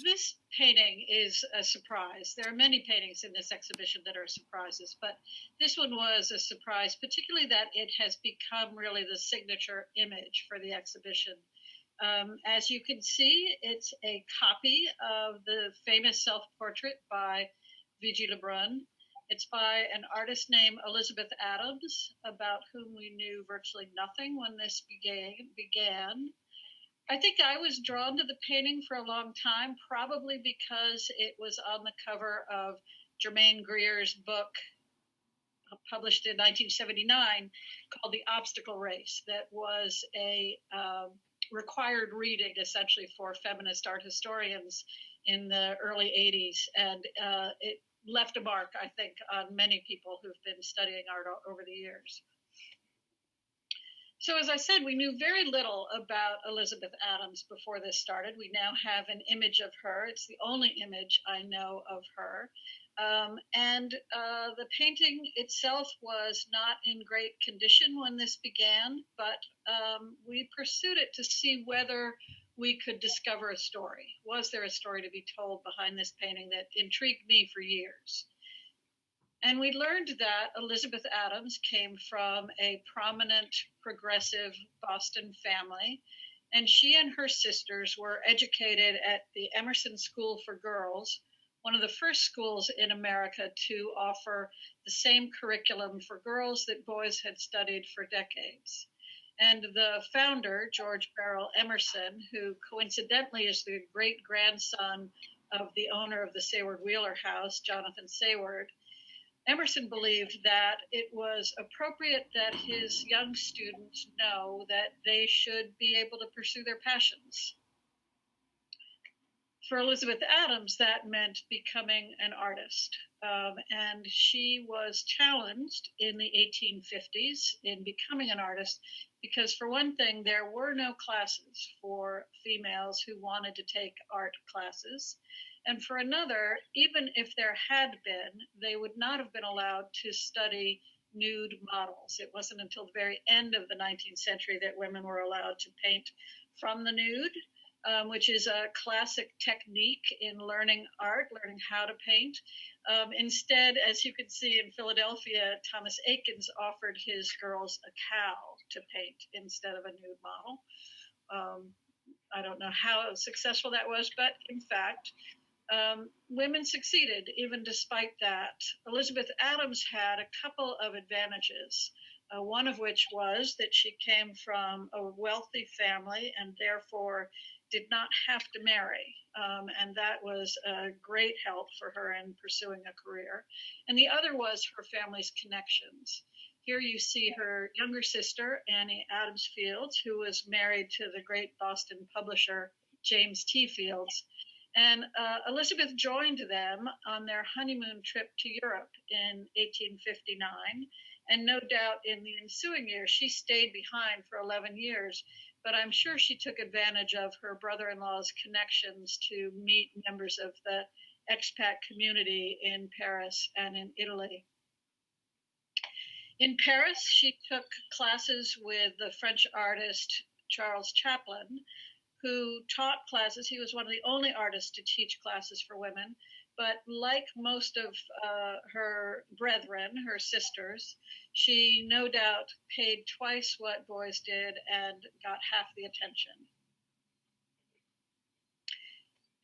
This painting is a surprise. There are many paintings in this exhibition that are surprises, but this one was a surprise, particularly that it has become really the signature image for the exhibition. As you can see, it's a copy of the famous self-portrait by Vigée Le Brun. It's by an artist named Elisabeth Adams, about whom we knew virtually nothing when this began. I think I was drawn to the painting for a long time, probably because it was on the cover of Germaine Greer's book, published in 1979, called The Obstacle Race, that was a required reading, essentially, for feminist art historians in the early 80s. And it left a mark, I think, on many people who've been studying art over the years. So as I said, we knew very little about Elisabeth Adams before this started. We now have an image of her. It's the only image I know of her. The painting itself was not in great condition when this began, but we pursued it to see whether we could discover a story. Was there a story to be told behind this painting that intrigued me for years? And we learned that Elisabeth Adams came from a prominent, progressive Boston family, and she and her sisters were educated at the Emerson School for Girls, one of the first schools in America to offer the same curriculum for girls that boys had studied for decades. And the founder, George Beryl Emerson, who coincidentally is the great-grandson of the owner of the Sayward Wheeler House, Jonathan Sayward, Emerson believed that it was appropriate that his young students know that they should be able to pursue their passions. For Elisabeth Adams, that meant becoming an artist. And she was challenged in the 1850s in becoming an artist because, for one thing, there were no classes for females who wanted to take art classes. And for another, even if there had been, they would not have been allowed to study nude models. It wasn't until the very end of the 19th century that women were allowed to paint from the nude, which is a classic technique in learning art, learning how to paint. Instead, as you can see in Philadelphia, Thomas Eakins offered his girls a cow to paint instead of a nude model. I don't know how successful that was, but in fact, women succeeded even despite that. Elisabeth Adams had a couple of advantages, one of which was that she came from a wealthy family and therefore did not have to marry. And that was a great help for her in pursuing a career. And the other was her family's connections. Here you see her younger sister, Annie Adams Fields, who was married to the great Boston publisher James T. Fields. And Elisabeth joined them on their honeymoon trip to Europe in 1859. And no doubt in the ensuing years, she stayed behind for 11 years. But I'm sure she took advantage of her brother-in-law's connections to meet members of the expat community in Paris and in Italy. In Paris, she took classes with the French artist Charles Chaplin, who taught classes. He was one of the only artists to teach classes for women. But like most of her brethren, her sisters, she no doubt paid twice what boys did and got half the attention.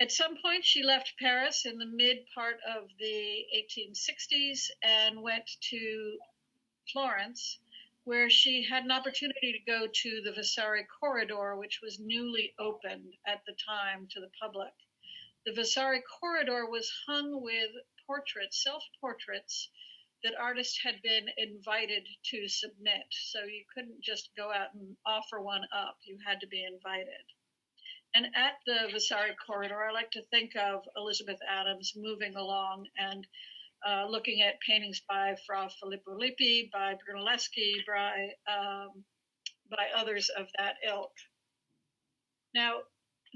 At some point, she left Paris in the mid part of the 1860s and went to Florence, where she had an opportunity to go to the Vasari corridor, which was newly opened at the time to the public. The Vasari corridor was hung with portraits, self-portraits, that artists had been invited to submit. So you couldn't just go out and offer one up. You had to be invited. And at the Vasari corridor, I like to think of Elisabeth Adams moving along and looking at paintings by Fra Filippo Lippi, by Brunelleschi, by others of that ilk. Now,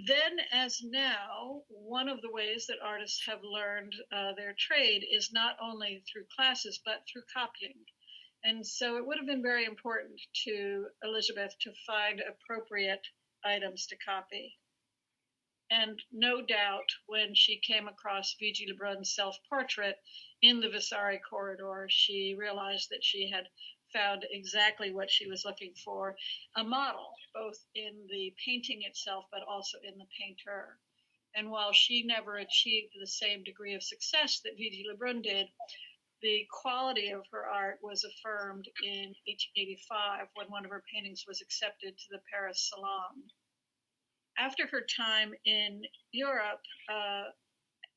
then as now, one of the ways that artists have learned their trade is not only through classes, but through copying. And so it would have been very important to Elisabeth to find appropriate items to copy. And no doubt, when she came across Vigée Le Brun's self-portrait in the Vasari corridor, she realized that she had found exactly what she was looking for, a model, both in the painting itself, but also in the painter. And while she never achieved the same degree of success that Vigée Le Brun did, the quality of her art was affirmed in 1885 when one of her paintings was accepted to the Paris Salon. After her time in Europe,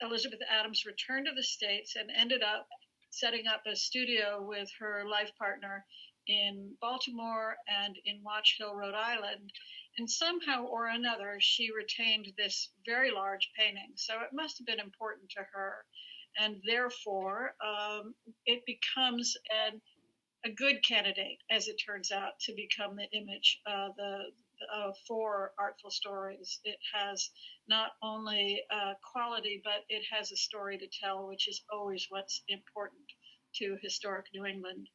Elizabeth Adams returned to the States and ended up setting up a studio with her life partner in Baltimore and in Watch Hill, Rhode Island. And somehow or another, she retained this very large painting. So it must have been important to her. And therefore, it becomes a good candidate, as it turns out, to become the image for Artful Stories. It has not only quality, but it has a story to tell, which is always what's important to historic New England.